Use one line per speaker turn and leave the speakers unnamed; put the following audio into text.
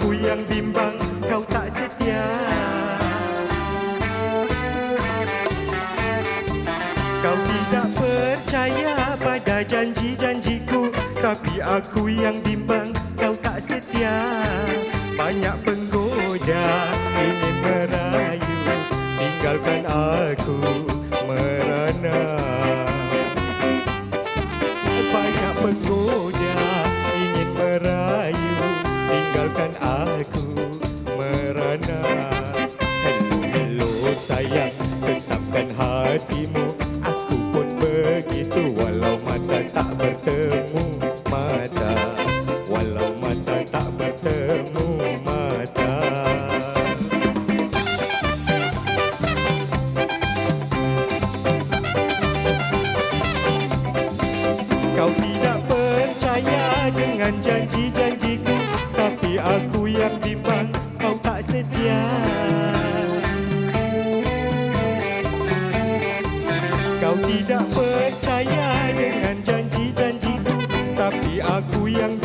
aku yang bimbang, kau tak setia. Kau tidak percaya pada janji-janjiku, tapi aku yang bimbang, kau tak setia. Banyak penggoda ingin merayu, tinggalkan aku merana. Banyak penggoda ingin merayu, tinggalkan aku merana. Hello, hello sayang, tetapkan hatimu. Aku pun begitu, walau mata tak bertemu mata. Walau mata tak bertemu mata. Kau tidak percaya dengan janji-janjiku, tapi aku yang bimbang, kau tak setia. Kau tidak percaya dengan janji-janjiku, tapi aku yang